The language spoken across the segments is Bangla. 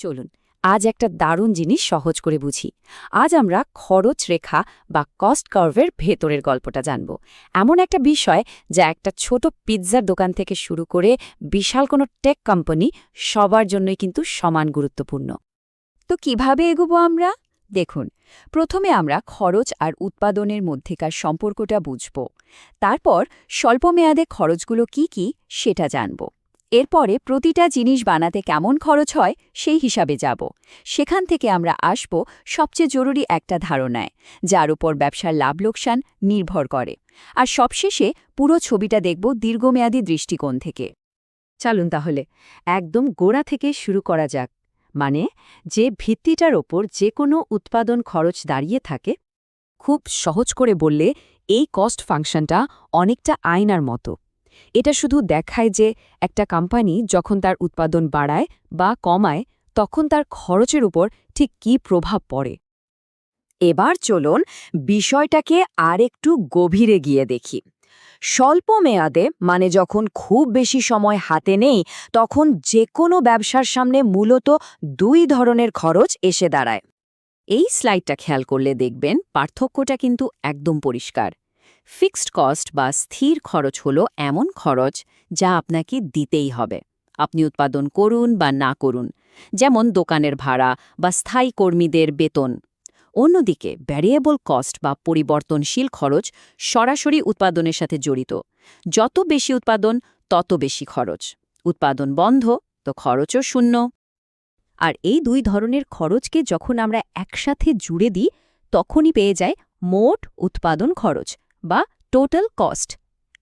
চলুন আজ একটা দারুণ জিনিস সহজ করে বুঝি। আজ আমরা খরচ রেখা বা কস্ট কার্ভের ভেতরের গল্পটা জানব। এমন একটা বিষয় যা একটা ছোট পিৎজার দোকান থেকে শুরু করে বিশাল কোনো টেক কোম্পানি সবার জন্যই কিন্তু সমান গুরুত্বপূর্ণ। তো কিভাবে এগোবো আমরা? দেখুন, প্রথমে আমরা খরচ আর উৎপাদনের মধ্যেকার সম্পর্কটা বুঝব। তারপর স্বল্পমেয়াদে খরচগুলো কি কি সেটা জানব। এরপরে প্রতিটা জিনিস বানাতে কেমন খরচ হয় সেই হিসাবে যাব। সেখান থেকে আমরা আসব সবচেয়ে জরুরি একটা ধারণায়, যার উপর ব্যবসার লাভ লোকসান নির্ভর করে। আর সবশেষে পুরো ছবিটা দেখব দীর্ঘমেয়াদী দৃষ্টিকোণ থেকে। চলুন তাহলে একদম গোড়া থেকে শুরু করা যাক, মানে যে ভিত্তিটার ওপর যে কোনো উৎপাদন খরচ দাঁড়িয়ে থাকে। খুব সহজ করে বললে এই কস্ট ফাংশনটা অনেকটা আয়নার মতো। এটা শুধু দেখায় যে একটা কোম্পানি যখন তার উৎপাদন বাড়ায় বা কমায় তখন তার খরচের উপর ঠিক কী প্রভাব পড়ে। এবার চলুন বিষয়টাকে আরেকটু গভীরে গিয়ে দেখি। স্বল্প মেয়াদে, মানে যখন খুব বেশি সময় হাতে নেই, তখন যে কোনো ব্যবসার সামনে মূলত দুই ধরনের খরচ এসে দাঁড়ায়। এই স্লাইডটা খেয়াল করলে দেখবেন পার্থক্যটা কিন্তু একদম পরিষ্কার। ফিক্সড কস্ট বা স্থির খরচ হলো এমন খরচ যা আপনাকে দিতেই হবে, আপনি উৎপাদন করুন বা না করুন, যেমন দোকানের ভাড়া বা স্থায়ী কর্মীদের বেতন। অন্যদিকে ভ্যারিয়েবল কস্ট বা পরিবর্তনশীল খরচ সরাসরি উৎপাদনের সাথে জড়িত। যত বেশি উৎপাদন তত বেশি খরচ, উৎপাদন বন্ধ তো খরচও শূন্য। আর এই দুই ধরনের খরচকে যখন আমরা একসাথে জুড়ে দিই তখনই পেয়ে যায় মোট উৎপাদন খরচ বা টোটাল কস্ট।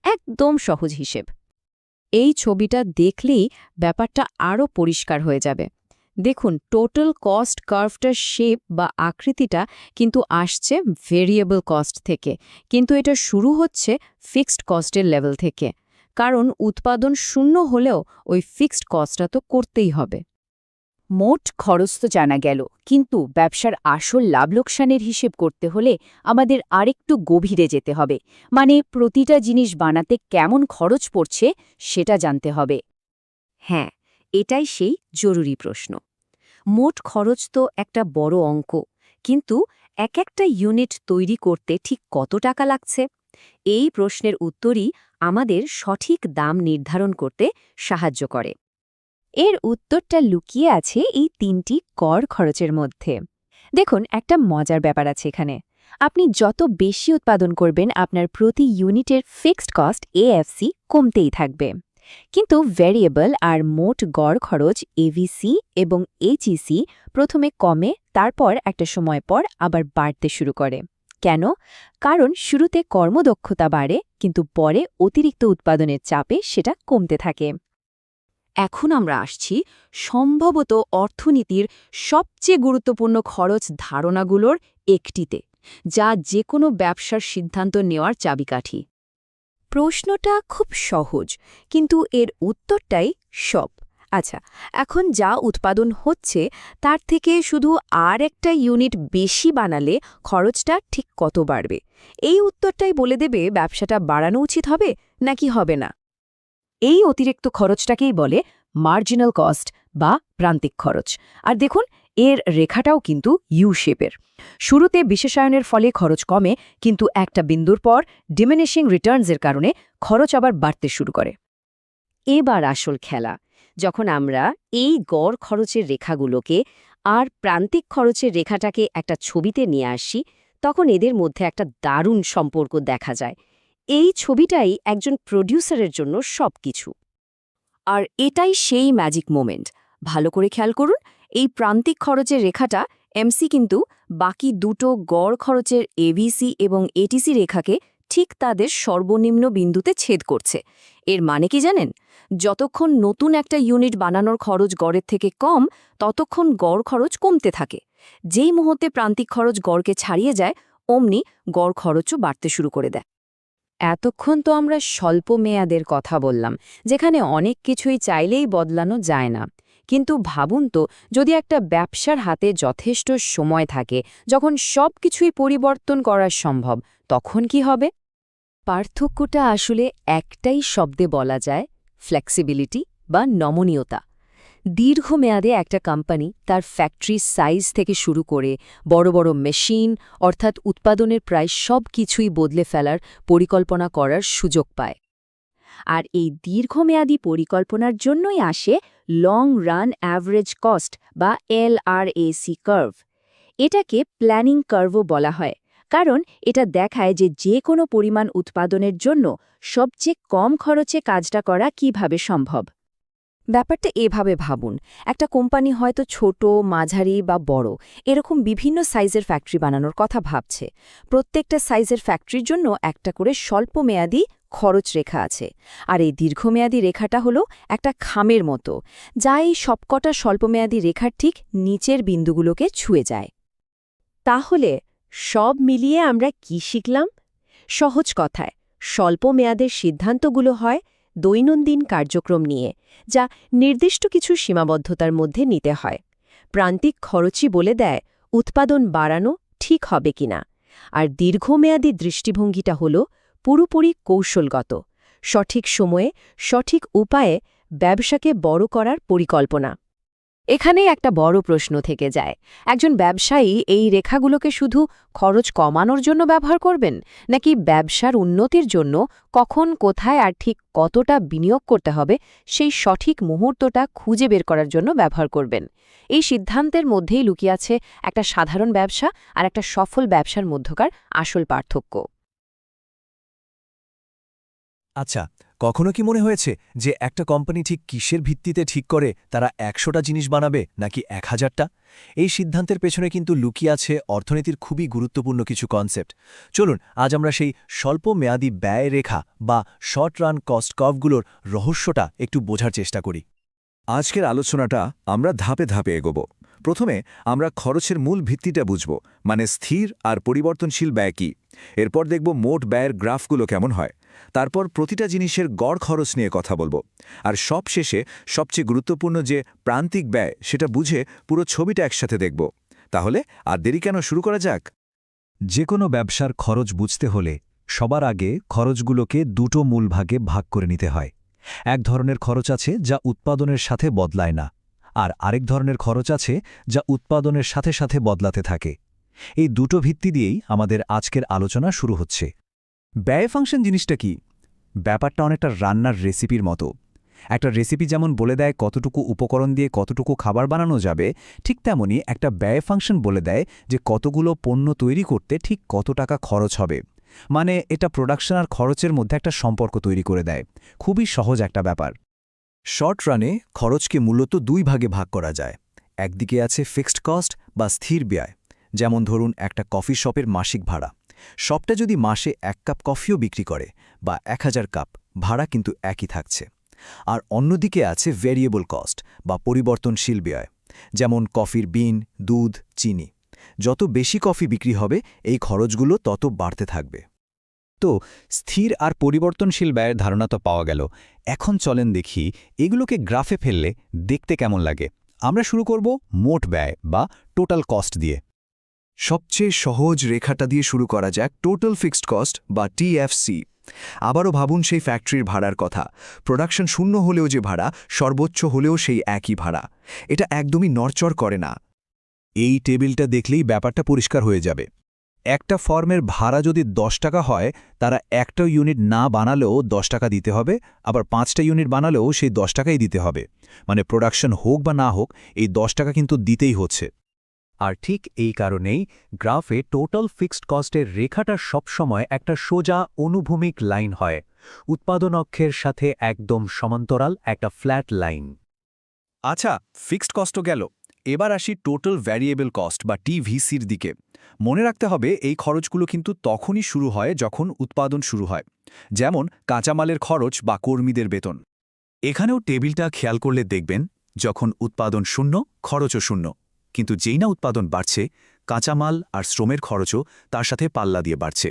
একদম সহজ হিসেব। এই ছবিটা দেখলেই ব্যাপারটা আরও পরিষ্কার হয়ে যাবে। দেখুন, টোটাল কস্ট কার্ভটার শেপ বা আকৃতিটা কিন্তু আসছে ভেরিয়েবল কস্ট থেকে, কিন্তু এটা শুরু হচ্ছে ফিক্সড কস্টের লেভেল থেকে। কারণ উৎপাদন শূন্য হলেও ওই ফিক্সড কস্টটা তো করতেই হবে। মোট খরচ তো জানা গেল, কিন্তু ব্যবসার আসল লাভ লোকসানের হিসেব করতে হলে আমাদের আরেকটু গভীরে যেতে হবে। মানে প্রতিটা জিনিস বানাতে কেমন খরচ পড়ছে সেটা জানতে হবে। হ্যাঁ, এটাই সেই জরুরি প্রশ্ন। মোট খরচ তো একটা বড় অঙ্ক, কিন্তু এক একটা ইউনিট তৈরি করতে ঠিক কত টাকা লাগছে? এই প্রশ্নের উত্তরই আমাদের সঠিক দাম নির্ধারণ করতে সাহায্য করে। এর উত্তরটা লুকিয়ে আছে এই তিনটি কর খরচের মধ্যে। দেখুন, একটা মজার ব্যাপার আছে এখানে। আপনি যত বেশি উৎপাদন করবেন আপনার প্রতি ইউনিটের ফিক্সড কস্ট এএফসি কমতেই থাকবে। কিন্তু ভ্যারিয়েবল আর মোট গড় খরচ এভিসি এবং এইচইসি প্রথমে কমে, তারপর একটা সময় পর আবার বাড়তে শুরু করে। কেন? কারণ শুরুতে কর্মদক্ষতা বাড়ে, কিন্তু পরে অতিরিক্ত উৎপাদনের চাপে সেটা কমতে থাকে। এখন আমরা আসছি সম্ভবত অর্থনীতির সবচেয়ে গুরুত্বপূর্ণ খরচ ধারণাগুলোর একটিতে, যা যে কোনো ব্যবসার সিদ্ধান্ত নেওয়ার চাবিকাঠি। প্রশ্নটা খুব সহজ, কিন্তু এর উত্তরটাই সব। আচ্ছা, এখন যা উৎপাদন হচ্ছে তার থেকে শুধু আর একটা ইউনিট বেশি বানালে খরচটা ঠিক কত বাড়বে? এই উত্তরটাই বলে দেবে ব্যবসাটা বাড়ানো উচিত হবে নাকি হবে না। এই অতিরিক্ত খরচটাকেই বলে মার্জিনাল কস্ট বা প্রান্তিক খরচ। আর দেখুন, এর রেখাটাও কিন্তু ইউ শেপের। শুরুতে বিশেষায়নের ফলে খরচ কমে, কিন্তু একটা বিন্দুর পর ডিমিনিশিং রিটার্নসের কারণে খরচ আবার বাড়তে শুরু করে। এবার আসল খেলা, যখন আমরা এই গড় খরচের রেখাগুলোকে আর প্রান্তিক খরচের রেখাটাকে একটা ছবিতে নিয়ে আসি, তখন এদের মধ্যে একটা দারুণ সম্পর্ক দেখা যায়। এই ছবিটাই একজন প্রডিউসারের জন্য সবকিছু। আর এটাই সেই ম্যাজিক মোমেন্ট। ভালো করে খেয়াল করুন, এই প্রান্তিক খরচের রেখাটা এমসি কিন্তু বাকি দুটো গড় খরচের এভিসি এবং এটিসি রেখাকে ঠিক তাদের সর্বনিম্ন বিন্দুতে ছেদ করছে। এর মানে কি জানেন? যতক্ষণ নতুন একটা ইউনিট বানানোর খরচ গড়ের থেকে কম, ততক্ষণ গড় খরচ কমতে থাকে। যেই মুহূর্তে প্রান্তিক খরচ গড়কে ছাড়িয়ে যায়, অমনি গড় খরচও বাড়তে শুরু করে দেয়। এতক্ষণ তো আমরা স্বল্প মেয়াদের কথা বললাম, যেখানে অনেক কিছুই চাইলেই বদলানো যায় না। কিন্তু ভাবুন তো, যদি একটা ব্যবসার হাতে যথেষ্ট সময় থাকে, যখন সব কিছুই পরিবর্তন করা সম্ভব, তখন কি হবে? পার্থক্যটা আসলে একটাই শব্দে বলা যায়, ফ্লেক্সিবিলিটি বা নমনীয়তা। দীর্ঘমেয়াদে একটা কোম্পানি তার ফ্যাক্টরির সাইজ থেকে শুরু করে বড় বড় মেশিন অর্থাৎ উৎপাদনের প্রায় সব কিছুই বদলে ফেলার পরিকল্পনা করার সুযোগ পায়। আর এই দীর্ঘমেয়াদী পরিকল্পনার জন্যই আসে লং রান অ্যাভারেজ কস্ট বা LRAC কার্ভ। এটাকে প্ল্যানিং কার্ভও বলা হয়, কারণ এটা দেখায় যে কোনো পরিমাণ উৎপাদনের জন্য সবচেয়ে কম খরচে কাজটা করা কিভাবে সম্ভব। ব্যাপারটা এভাবে ভাবুন, একটা কোম্পানি হয়তো ছোট, মাঝারি বা বড় এরকম বিভিন্ন সাইজের ফ্যাক্টরি বানানোর কথা ভাবছে। প্রত্যেকটা সাইজের ফ্যাক্টরির জন্য একটা করে স্বল্পমেয়াদী খরচ রেখা আছে, আর এই দীর্ঘমেয়াদী রেখাটা হলো একটা খামের মতো, যা এই সবকটা স্বল্পমেয়াদী রেখার ঠিক নিচের বিন্দুগুলোকে ছুঁয়ে যায়। তাহলে সব মিলিয়ে আমরা কি শিখলাম? সহজ কথায়, স্বল্প মেয়াদের সিদ্ধান্তগুলো হয় দৈনন্দিন কার্যক্রম নিয়ে, যা নির্দিষ্ট কিছু সীমাবদ্ধতার মধ্যে নিতে হয়। প্রান্তিক খরচই বলে দেয় উৎপাদন বাড়ানো ঠিক হবে কিনা, আর দীর্ঘমেয়াদী দৃষ্টিভঙ্গিটা হল পুরোপুরি কৌশলগত, সঠিক সময়ে সঠিক উপায়ে ব্যবসাকে বড় করার পরিকল্পনা। এখানেই একটা বড় প্রশ্ন থেকে যায়, একজন ব্যবসায়ী এই রেখাগুলোকে শুধু খরচ কমানোর জন্য ব্যবহার করবেন, নাকি ব্যবসার উন্নতির জন্য কখন, কোথায় আর ঠিক কতটা বিনিয়োগ করতে হবে সেই সঠিক মুহূর্তটা খুঁজে বের করার জন্য ব্যবহার করবেন? এই সিদ্ধান্তের মধ্যেই লুকিয়ে আছে একটা সাধারণ ব্যবসা আর একটা সফল ব্যবসার মধ্যকার আসল পার্থক্য। আচ্ছা, কখনো কি মনে হয়েছে যে একটা কোম্পানি ঠিক কিসের ভিত্তিতে ঠিক করে তারা ১০০টা জিনিস বানাবে নাকি ১০০০টা? এই সিদ্ধান্তের পেছনে কিন্তু লুকিয়ে আছে অর্থনীতির খুবই গুরুত্বপূর্ণ কিছু কনসেপ্ট। চলুন আজ আমরা সেই স্বল্প মেয়াদী ব্যয় রেখা বা শর্ট রান কস্ট কার্ভগুলোর রহস্যটা একটু বোঝার চেষ্টা করি। আজকের আলোচনাটা আমরা ধাপে ধাপে এগোব। প্রথমে আমরা খরচের মূল ভিত্তিটা বুঝব, মানে স্থির আর পরিবর্তনশীল ব্যয় কী। এরপর দেখব মোট ব্যয়ের গ্রাফগুলো কেমন হয়। তারপর প্রতিটা জিনিসের গড় খরচ নিয়ে কথা বলবো। আর সবশেষে সবচেয়ে গুরুত্বপূর্ণ যে প্রান্তিক ব্যয়, সেটা বুঝে পুরো ছবিটা একসাথে দেখব। তাহলে আর দেরি কেন, শুরু করা যাক। যে কোনো ব্যবসার খরচ বুঝতে হলে সবার আগে খরচগুলোকে দুটো মূল ভাগে ভাগ করে নিতে হয়। এক ধরনের খরচ আছে যা উৎপাদনের সাথে বদলায় না, আর আরেক ধরনের খরচ আছে যা উৎপাদনের সাথে সাথে বদলাতে থাকে। এই দুটো ভিত্তি দিয়েই আমাদের আজকের আলোচনা শুরু হচ্ছে। ব্যয় ফাংশন জিনিসটা কি? ব্যাপারটা অনেকটা রান্নার রেসিপির মতো। একটা রেসিপি যেমন বলে দেয় কতটুকু উপকরণ দিয়ে কতটুকু খাবার বানানো যাবে, ঠিক তেমনি একটা ব্যয় ফাংশন বলে দেয় যে কতগুলো পণ্য তৈরি করতে ঠিক কত টাকা খরচ হবে। মানে এটা প্রোডাকশন আর খরচের মধ্যে একটা সম্পর্ক তৈরি করে দেয়। খুবই সহজ একটা ব্যাপার। শর্ট রানে খরচকে মূলত দুই ভাগে ভাগ করা যায়। একদিকে আছে ফিক্সড কস্ট বা স্থির ব্যয়, যেমন ধরুন একটা কফি শপের মাসিক ভাড়া। শপটা যদি মাসে ১ কাপ কফিও বিক্রি করে বা ১০০০ কাপ, ভাড়া কিন্তু একই থাকছে। আর অন্যদিকে আছে ভেরিয়েবল কস্ট বা পরিবর্তনশীল ব্যয়, যেমন কফির বিন, দুধ, চিনি। যত বেশি কফি বিক্রি হবে এই খরচগুলো তত বাড়তে থাকবে। তো স্থির আর পরিবর্তনশীল ব্যয়ের ধারণা তো পাওয়া গেল। এখন চলেন দেখি এগুলোকে গ্রাফে ফেললে দেখতে কেমন লাগে। আমরা শুরু করব মোট ব্যয় বা টোটাল কস্ট দিয়ে। সবচেয়ে সহজ রেখাটা দিয়ে শুরু করা যাক, টোটাল ফিক্সড কস্ট বা TFC। আবারও ভাবুন সেই ফ্যাক্টরির ভাড়ার কথা। প্রোডাকশন শূন্য হলেও যে ভাড়া, সর্বোচ্চ হলেও সেই একই ভাড়া। এটা একদমই নড়চড় করে না। এই টেবিলটা দেখলেই ব্যাপারটা পরিষ্কার হয়ে যাবে। একটা ফর্মের ভাড়া যদি ১০ টাকা হয়, তারা একটা ইউনিট না বানালেও ১০ টাকা দিতে হবে, আবার ৫টা ইউনিট বানালেও সেই ১০ টাকাই দিতে হবে। মানে প্রোডাকশন হোক বা না হোক, এই ১০ টাকা কিন্তু দিতেই হচ্ছে। আর ঠিক এই কারণেই গ্রাফে টোটাল ফিক্সড কস্টের রেখাটা সবসময় একটা সোজা অনুভূমিক লাইন হয়, উৎপাদন অক্ষের সাথে একদম সমান্তরাল একটা ফ্ল্যাট লাইন। আচ্ছা, ফিক্সড কস্টও গেল। এবার আসি টোটাল ভ্যারিয়েবল কস্ট বা TVCর দিকে। মনে রাখতে হবে এই খরচগুলো কিন্তু তখনই শুরু হয় যখন উৎপাদন শুরু হয়, যেমন কাঁচামালের খরচ বা কর্মীদের বেতন। এখানেও টেবিলটা খেয়াল করলে দেখবেন, যখন উৎপাদন শূন্য, খরচও শূন্য। কিন্তু যেই না উৎপাদন বাড়ছে, কাঁচামাল আর শ্রমের খরচও তার সাথে পাল্লা দিয়ে বাড়ছে।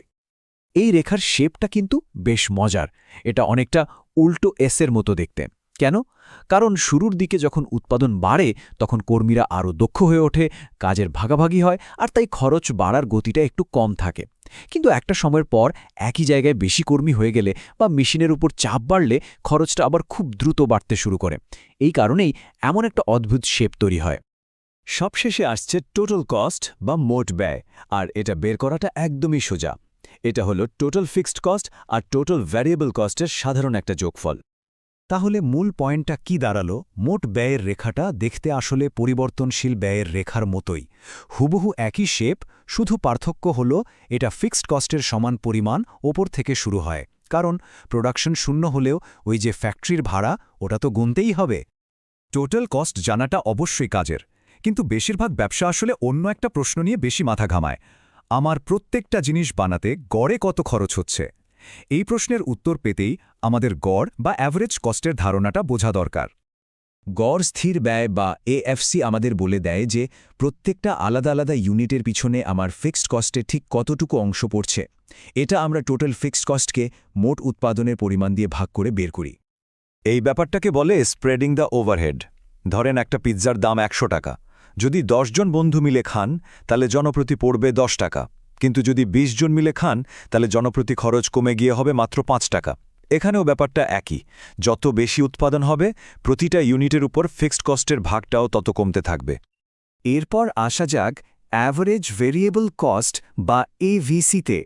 এই রেখার শেপটা কিন্তু বেশ মজার। এটা অনেকটা উল্টো এসের মতো দেখতে। কেন? কারণ শুরুর দিকে যখন উৎপাদন বাড়ে তখন কর্মীরা আরও দক্ষ হয়ে ওঠে, কাজের ভাগাভাগি হয়, আর তাই খরচ বাড়ার গতিটা একটু কম থাকে। কিন্তু একটা সময়ের পর একই জায়গায় বেশি কর্মী হয়ে গেলে বা মেশিনের উপর চাপ বাড়লে খরচটা আবার খুব দ্রুত বাড়তে শুরু করে। এই কারণেই এমন একটা অদ্ভুত শেপ তৈরি হয়। সবশেষে আসছে টোটাল কস্ট বা মোট ব্যয়, আর এটা বের করাটা একদমই সোজা। এটা হলো টোটাল ফিক্সড কস্ট আর টোটাল ভ্যারিয়েবল কস্টের সাধারণ একটা যোগফল। তাহলে মূল পয়েন্টটা কি দাঁড়ালো? মোট ব্যয়ের রেখাটা দেখতে আসলে পরিবর্তনশীল ব্যয়ের রেখার মতোই, হুবহু একই শেপ, শুধু পার্থক্য হলো এটা ফিক্সড কস্টের সমান পরিমাণ ওপর থেকে শুরু হয়, কারণ প্রোডাকশন শূন্য হলেও ওই যে ফ্যাক্টরির ভাড়া ওটা তো গুনতেই হবে। টোটাল কস্ট জানাটা অবশ্যই কাজের, কিন্তু বেশিরভাগ ব্যবসা আসলে অন্য একটা প্রশ্ন নিয়ে বেশি মাথা ঘামায়। আমার প্রত্যেকটা জিনিস বানাতে গড়ে কত খরচ হচ্ছে? এই প্রশ্নের উত্তর পেতেই আমাদের গড় বা অ্যাভারেজ কস্টের ধারণাটা বোঝা দরকার। গড় স্থির ব্যয় বা এএফসি আমাদের বলে দেয় যে প্রত্যেকটা আলাদা আলাদা ইউনিটের পিছনে আমার ফিক্সড কস্টে ঠিক কতটুকু অংশ পড়ছে। এটা আমরা টোটাল ফিক্সড কস্টকে মোট উৎপাদনের পরিমাণ দিয়ে ভাগ করে বের করি। এই ব্যাপারটাকে বলে স্প্রেডিং দ্য ওভারহেড। ধরেন একটা পিৎজার দাম ১০০ টাকা। যদি ১০ জন বন্ধু মিলে খান তাহলে জনপ্রতি পড়বে ১০ টাকা, কিন্তু যদি ২০ জন মিলে খান তাহলে জনপ্রতি খরচ কমে গিয়ে হবে মাত্র ৫ টাকা। এখানেও ব্যাপারটা একই, যত বেশি উৎপাদন হবে প্রতিটা ইউনিটের উপর ফিক্সড কস্টের ভাগটাও তত কমতে থাকবে। এরপর আসা যাক অ্যাভারেজ ভেরিয়েবল কস্ট বা এভিসিতে।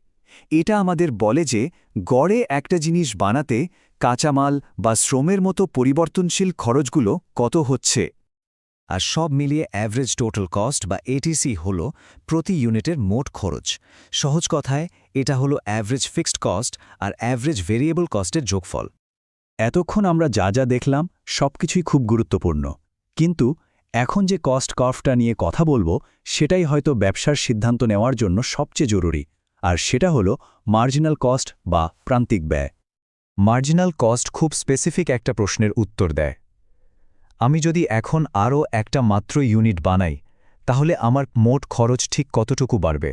এটা আমাদের বলে যে গড়ে একটা জিনিস বানাতে কাঁচামাল বা শ্রমের মতো পরিবর্তনশীল খরচগুলো কত হচ্ছে। আর সব মিলিয়ে অ্যাভারেজ টোটাল কস্ট বা এটিসি হল প্রতি ইউনিটের মোট খরচ। সহজ কথায় এটা হলো অ্যাভারেজ ফিক্সড কস্ট আর অ্যাভারেজ ভেরিয়েবল কস্টের যোগফল। এতক্ষণ আমরা যা যা দেখলাম সবকিছুই খুব গুরুত্বপূর্ণ, কিন্তু এখন যে কস্ট কার্ভটা নিয়ে কথা বলবো সেটাই হয়তো ব্যবসার সিদ্ধান্ত নেওয়ার জন্য সবচেয়ে জরুরি, আর সেটা হলো মার্জিনাল কস্ট বা প্রান্তিক ব্যয়। মার্জিনাল কস্ট খুব স্পেসিফিক একটা প্রশ্নের উত্তর দেয়। আমি যদি এখন আরও একটা মাত্র ইউনিট বানাই তাহলে আমার মোট খরচ ঠিক কতটুকু বাড়বে?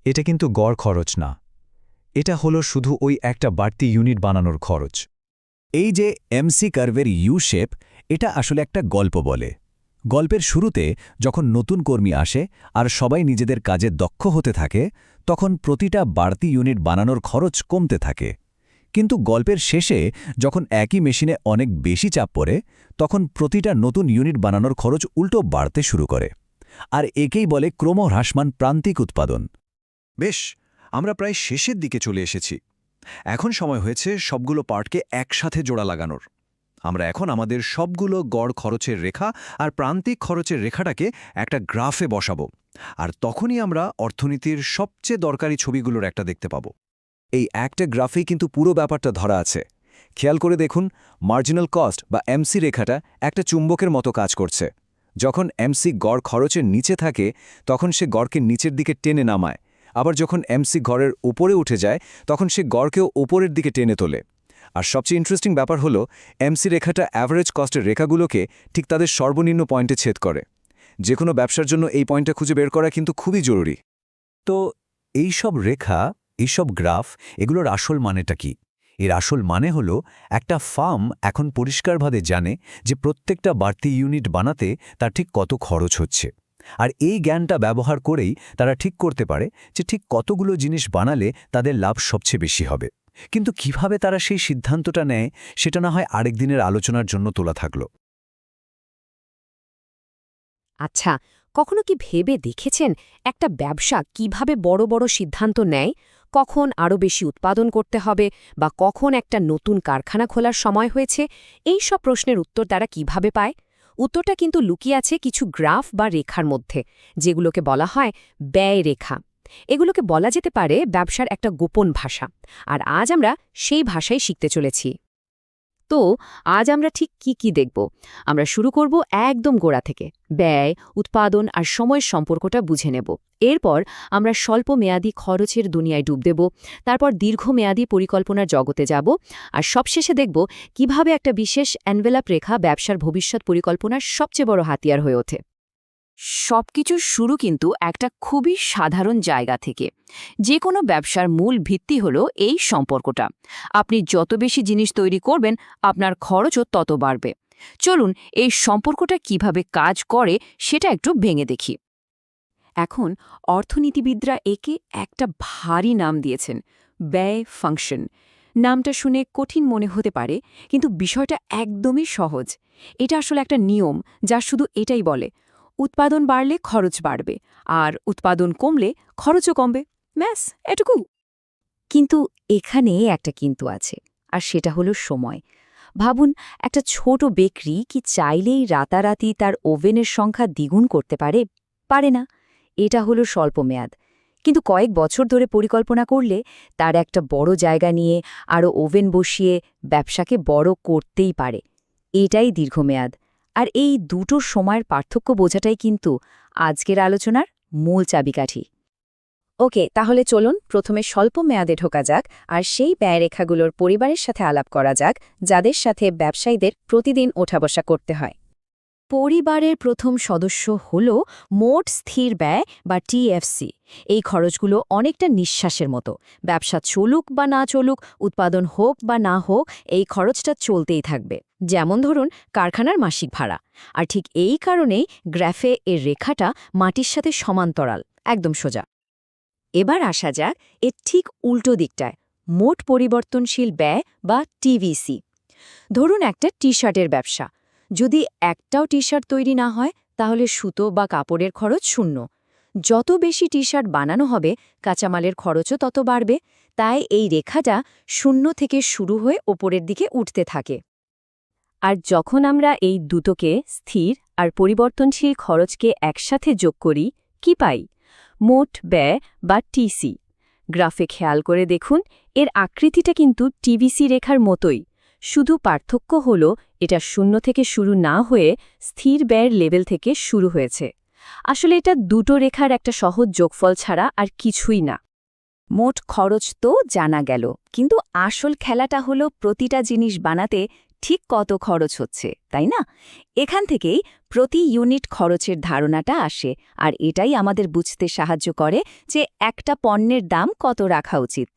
এটা কিন্তু গড় খরচ না, এটা হলো শুধু ওই একটা বাড়তি ইউনিট বানানোর খরচ। এই যে এমসি কার্ভের ইউ শেপ, এটা আসলে একটা গল্প বলে। গল্পের শুরুতে যখন নতুন কর্মী আসে আর সবাই নিজেদের কাজে দক্ষ হতে থাকে তখন প্রতিটা বাড়তি ইউনিট বানানোর খরচ কমতে থাকে, কিন্তু গল্পের শেষে যখন একই মেশিনে অনেক বেশি চাপ পড়ে তখন প্রতিটা নতুন ইউনিট বানানোর খরচ উল্টো বাড়তে শুরু করে, আর একেই বলে ক্রমহ্রাসমান প্রান্তিক উৎপাদন। বেশ, আমরা প্রায় শেষের দিকে চলে এসেছি। এখন সময় হয়েছে সবগুলো পার্টকে একসাথে জোড়া লাগানোর। আমরা এখন আমাদের সবগুলো গড় খরচের রেখা আর প্রান্তিক খরচের রেখাটাকে একটা গ্রাফে বসাবো, আর তখনই আমরা অর্থনীতির সবচেয়ে দরকারি ছবিগুলোর একটা দেখতে পাব। এই একটা গ্রাফেই কিন্তু পুরো ব্যাপারটা ধরা আছে। খেয়াল করে দেখুন, মার্জিনাল কস্ট বা এমসি রেখাটা একটা চুম্বকের মতো কাজ করছে। যখন এমসি গড় খরচের নিচে থাকে তখন সে গড়কে নিচের দিকে টেনে নামায়, আবার যখন এমসি গড়ের উপরে উঠে যায় তখন সে গড়কেও উপরের দিকে টেনে তোলে। আর সবচেয়ে ইন্টারেস্টিং ব্যাপার হলো এমসি রেখাটা অ্যাভারেজ কস্টের রেখাগুলোকে ঠিক তাদের সর্বনিম্ন পয়েন্টে ছেদ করে। যে কোনো ব্যবসার জন্য এই পয়েন্টটা খুঁজে বের করা কিন্তু খুবই জরুরি। তো এইসব রেখা, এইসব গ্রাফ, এগুলোর আসল মানেটা কি? এর আসল মানে হলো একটা ফার্ম এখন পরিষ্কারভাবে জানে যে প্রত্যেকটা বাড়তি ইউনিট বানাতে তার ঠিক কত খরচ হচ্ছে, আর এই জ্ঞানটা ব্যবহার করেই তারা ঠিক করতে পারে যে ঠিক কতগুলো জিনিস বানালে তাদের লাভ সবচেয়ে বেশি হবে। কিন্তু কিভাবে তারা সেই সিদ্ধান্তটা নেয় সেটা না হয় আরেক দিনের আলোচনার জন্য তোলা থাকলো। আচ্ছা, কখনো কি ভেবে দেখেছেন একটা ব্যবসা কিভাবে বড় বড় সিদ্ধান্ত নেয়? কখন আরও বেশি উৎপাদন করতে হবে বা কখন একটা নতুন কারখানা খোলার সময় হয়েছে? এই সব প্রশ্নের উত্তর তারা কিভাবে পায়? উত্তরটা কিন্তু লুকিয়ে আছে কিছু গ্রাফ বা রেখার মধ্যে, যেগুলোকে বলা হয় ব্যয় রেখা। এগুলোকে বলা যেতে পারে ব্যবসার একটা গোপন ভাষা, আর আজ আমরা সেই ভাষাই শিখতে চলেছি। তো আজ আমরা ঠিক কি দেখব? আমরা শুরু করব একদম গোড়া থেকে, ব্যয়, উৎপাদন আর সময়ের সম্পর্কটা বুঝে নেব। এরপর আমরা স্বল্প মেয়াদী খরচের দুনিয়ায় ডুব দেব, তারপর দীর্ঘমেয়াদী পরিকল্পনার জগতে যাব, আর সবশেষে দেখব কিভাবে একটা বিশেষ এনভেলাপ রেখা ব্যবসার ভবিষ্যৎ পরিকল্পনার সবচেয়ে বড় হাতিয়ার হয়ে ওঠে। সবকিছুর শুরু কিন্তু একটা খুবই সাধারণ জায়গা থেকে। যে কোনো ব্যবসার মূল ভিত্তি হলো এই সম্পর্কটা। আপনি যত বেশি জিনিস তৈরি করবেন, আপনার খরচও তত বাড়বে। চলুন এই সম্পর্কটা কিভাবে কাজ করে সেটা একটু ভেঙে দেখি। এখন অর্থনীতিবিদরা একে একটা ভারী নাম দিয়েছেন, ব্যয় ফাংশন। নামটা শুনে কঠিন মনে হতে পারে, কিন্তু বিষয়টা একদমই সহজ। এটা আসলে একটা নিয়ম যা শুধু এটাই বলে, উৎপাদন বাড়লে খরচ বাড়বে, আর উৎপাদন কমলে খরচও কমবে। ব্যাস, এটুকু। কিন্তু এখানে একটা কিন্তু আছে, আর সেটা হলো সময়। ভাবুন, একটা ছোট বেকরি কি চাইলেই রাতারাতি তার ওভেনের সংখ্যা দ্বিগুণ করতে পারে? পারে না। এটা হলো স্বল্প মেয়াদ। কিন্তু কয়েক বছর ধরে পরিকল্পনা করলে তার একটা বড় জায়গা নিয়ে আরও ওভেন বসিয়ে ব্যবসাকে বড় করতেই পারে। এটাই দীর্ঘমেয়াদ। আর এই দুটোর সময়ের পার্থক্য বোঝাটাই কিন্তু আজকের আলোচনার মূল চাবিকাঠি। ওকে, তাহলে চলুন প্রথমে স্বল্প মেয়াদে ঢোকা যাক, আর সেই ব্যয়রেখাগুলোর পরিবারের সাথে আলাপ করা যাক, যাদের সাথে ব্যবসায়ীদের প্রতিদিন ওঠাবসা করতে হয়। পরিবারের প্রথম সদস্য হল মোট স্থির ব্যয় বা টিএফসি। এই খরচগুলো অনেকটা নিঃশ্বাসের মতো। ব্যবসা চলুক বা না চলুক, উৎপাদন হোক বা না হোক, এই খরচটা চলতেই থাকবে। যেমন ধরুন কারখানার মাসিক ভাড়া। আর ঠিক এই কারণেই গ্রাফে এর রেখাটা মাটির সাথে সমান্তরাল, একদম সোজা। এবার আসা যাক এর ঠিক উল্টো দিকটায়, মোট পরিবর্তনশীল ব্যয় বা টিভিসি। ধরুন একটা টি-শার্টের ব্যবসা। যদি একটাও টি-শার্ট তৈরি না হয়, তাহলে সুতো বা কাপড়ের খরচ শূন্য। যত বেশি টি-শার্ট বানানো হবে, কাঁচামালের খরচও তত বাড়বে। তাই এই রেখাটা শূন্য থেকে শুরু হয়ে ওপরের দিকে উঠতে থাকে। আর যখন আমরা এই দুটোকে, স্থির আর পরিবর্তনশীল খরচকে একসাথে যোগ করি, কি পাই? মোট ব্যয় বা টিসি। গ্রাফে খেয়াল করে দেখুন, এর আকৃতিটা কিন্তু টিভিসি রেখার মতোই। শুধু পার্থক্য হল এটা শূন্য থেকে শুরু না হয়ে স্থির ব্যয়ের লেভেল থেকে শুরু হয়েছে। আসলে এটা দুটো রেখার একটা সহজ যোগফল ছাড়া আর কিছুই না। মোট খরচ তো জানা গেল, কিন্তু আসল খেলাটা হলো প্রতিটা জিনিস বানাতে ঠিক কত খরচ হচ্ছে, তাই না? এখান থেকেই প্রতি ইউনিট খরচের ধারণাটা আসে, আর এটাই আমাদের বুঝতে সাহায্য করে যে একটা পণ্যের দাম কত রাখা উচিত।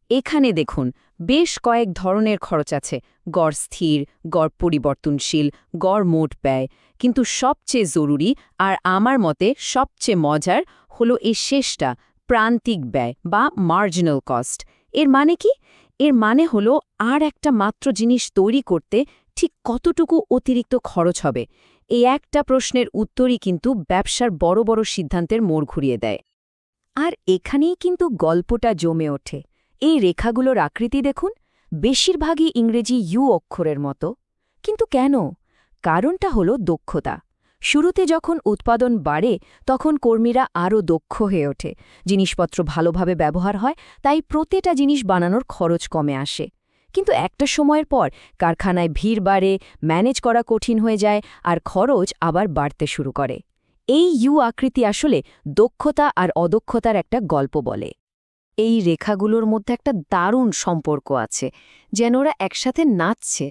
এখানে দেখুন বেশ কয়েক ধরনের খরচ আছে, গড় স্থির, গড় পরিবর্তনশীল, গড় মোট ব্যয়। কিন্তু সবচেয়ে জরুরি আর আমার মতে সবচেয়ে মজার হলো এই শেষটা, প্রান্তিক ব্যয় বা মার্জিনাল কস্ট। এর মানে কি? এর মানে হলো আর একটা মাত্র জিনিস তৈরি করতে ঠিক কতটুকু অতিরিক্ত খরচ হবে। এই একটা প্রশ্নের উত্তরই কিন্তু ব্যবসার বড় বড় সিদ্ধান্তের মোড় ঘুরিয়ে দেয়। আর এখানেই কিন্তু গল্পটা জমে ওঠে। এই রেখাগুলোর আকৃতি দেখুন, বেশিরভাগই ইংরেজি ইউ অক্ষরের মতো। কিন্তু কেন? কারণটা হলো দক্ষতা। শুরুতে যখন উৎপাদন বাড়ে, তখন কর্মীরা আরও দক্ষ হয়ে ওঠে, জিনিসপত্র ভালোভাবে ব্যবহার হয়, তাই প্রতিটা জিনিস বানানোর খরচ কমে আসে। কিন্তু একটা সময়ের পর কারখানায় ভিড় বাড়ে, ম্যানেজ করা কঠিন হয়ে যায়, আর খরচ আবার বাড়তে শুরু করে। এই ইউ আকৃতি আসলে দক্ষতা আর অদক্ষতার একটা গল্প বলে। এই রেখাগুলোর মধ্যে একটা দারুণ সম্পর্ক আছে, যেন ওরা একসাথে নাচছে।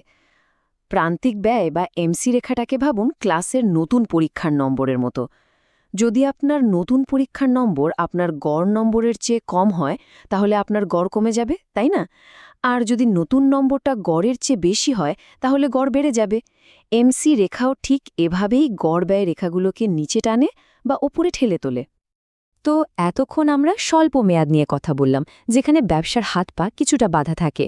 প্রান্তিক ব্যয় বা এমসি রেখাটাকে ভাবুন ক্লাসের নতুন পরীক্ষার নম্বরের মতো। যদি আপনার নতুন পরীক্ষার নম্বর আপনার গড় নম্বরের চেয়ে কম হয়, তাহলে আপনার গড় কমে যাবে, তাই না? আর যদি নতুন নম্বরটা গড়ের চেয়ে বেশি হয়, তাহলে গড় বেড়ে যাবে। এমসি রেখাও ঠিক এভাবেই গড় ব্যয় রেখাগুলোকে নিচে টানে বা ওপরে ঠেলে তোলে। তো এতক্ষণ আমরা স্বল্প মেয়াদ নিয়ে কথা বললাম, যেখানে ব্যবসার হাত পা কিছুটা বাধা থাকে।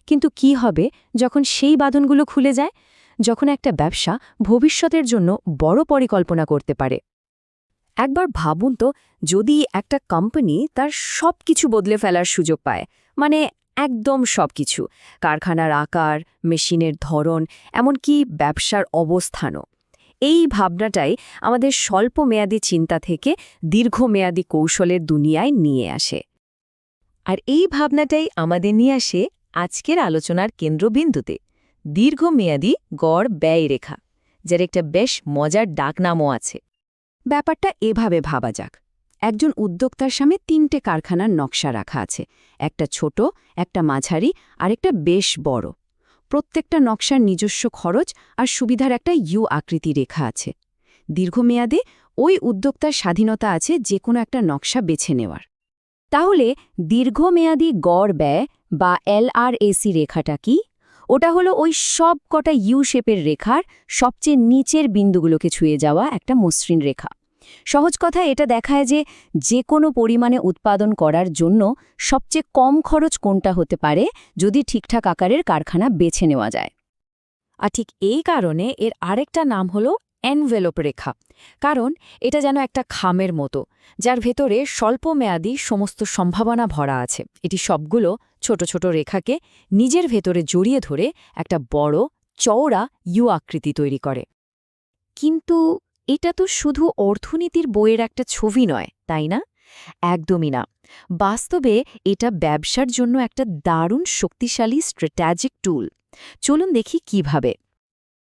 কিন্তু কি হবে যখন সেই বাঁধনগুলো খুলে যায়? যখন একটা ব্যবসা ভবিষ্যতের জন্য বড় পরিকল্পনা করতে পারে। একবার ভাবুন তো, যদি একটা কোম্পানি তার সবকিছু বদলে ফেলার সুযোগ পায়, মানে একদম সবকিছু, কারখানার আকার, মেশিনের ধরন, এমনকি ব্যবসার অবস্থানও। এই ভাবনাটাই আমাদের স্বল্প মেয়াদী চিন্তা থেকে দীর্ঘমেয়াদী কৌশলের দুনিয়ায় নিয়ে আসে। আর এই ভাবনাটাই আমাদের নিয়ে আসে আজকের আলোচনার কেন্দ্রবিন্দুতে, দীর্ঘমেয়াদী গড় ব্যয় রেখা, যার একটা বেশ মজার ডাকনামও আছে। ব্যাপারটা এভাবে ভাবা যাক, একজন উদ্যোক্তার সামনে 3টে কারখানার নকশা রাখা আছে, একটা ছোট, একটা মাঝারি আর একটা বেশ বড়। প্রত্যেকটা নকশার নিজস্ব খরচ আর সুবিধার একটা ইউ আকৃতি রেখা আছে। দীর্ঘমেয়াদে ওই উদ্যোক্তার স্বাধীনতা আছে যে কোনো একটা নকশা বেছে নেওয়ার। তাহলে দীর্ঘমেয়াদী গড় ব্যয় বা এলআরএসি রেখাটা কি? ওটা হলো ওই সব কটা ইউ শেপের রেখার সবচেয়ে নিচের বিন্দুগুলোকে ছুঁয়ে যাওয়া একটা মসৃণ রেখা। সহজ কথায় এটা দেখায় যে কোনো পরিমাণে উৎপাদন করার জন্য সবচেয়ে কম খরচ কোনটা হতে পারে যদি ঠিকঠাক আকারের কারখানা বেছে নেওয়া যায়। আর ঠিক এই কারণে এর আরেকটা নাম হলো এনভেলপ রেখা, কারণ এটা যেন একটা খামের মতো যার ভেতরে স্বল্পমেয়াদী সমস্ত সম্ভাবনা ভরা আছে। এটি সবগুলো ছোট ছোট রেখাকে নিজের ভেতরে জড়িয়ে ধরে একটা বড় চওড়া ইউ আকৃতি তৈরি করে। কিন্তু এটা তো শুধু অর্থনীতির বইয়ের একটা ছবি নয়, তাই না? একদমই না। বাস্তবে এটা ব্যবসার জন্য একটা দারুণ শক্তিশালী স্ট্র্যাটেজিক টুল। চলুন দেখি কিভাবে।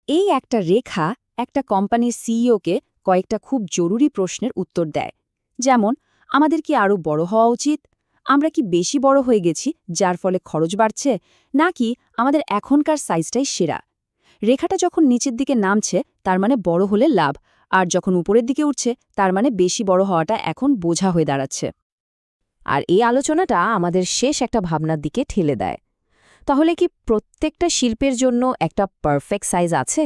এই একটা রেখা একটা কোম্পানির সিইওকে কয়েকটা খুব জরুরি প্রশ্নের উত্তর দেয়, যেমন আমাদের কি আরও বড় হওয়া উচিত, আমরা কি বেশি বড় হয়ে গেছি যার ফলে খরচ বাড়ছে, নাকি আমাদের এখনকার সাইজটাই সেরা। রেখাটা যখন নিচের দিকে নামছে তার মানে বড় হলে লাভ, আর যখন উপরের দিকে উঠছে তার মানে বেশি বড় হওয়াটা এখন বোঝা হয়ে দাঁড়াচ্ছে। আর এই আলোচনাটা আমাদের শেষ একটা ভাবনার দিকে ঠেলে দেয়। তাহলে কি প্রত্যেকটা শিল্পের জন্য একটা পারফেক্ট সাইজ আছে?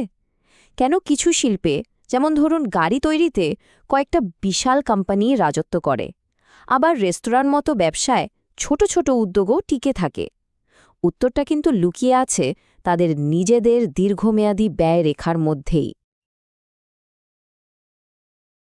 কেন কিছু শিল্পে, যেমন ধরুন গাড়ি তৈরিতে, কয়েকটা বিশাল কোম্পানি রাজত্ব করে, আবার রেস্তোরাঁর মতো ব্যবসায় ছোট ছোট উদ্যোগও টিকে থাকে? উত্তরটা কিন্তু লুকিয়ে আছে তাদের নিজেদের দীর্ঘমেয়াদী ব্যয় রেখার মধ্যেই।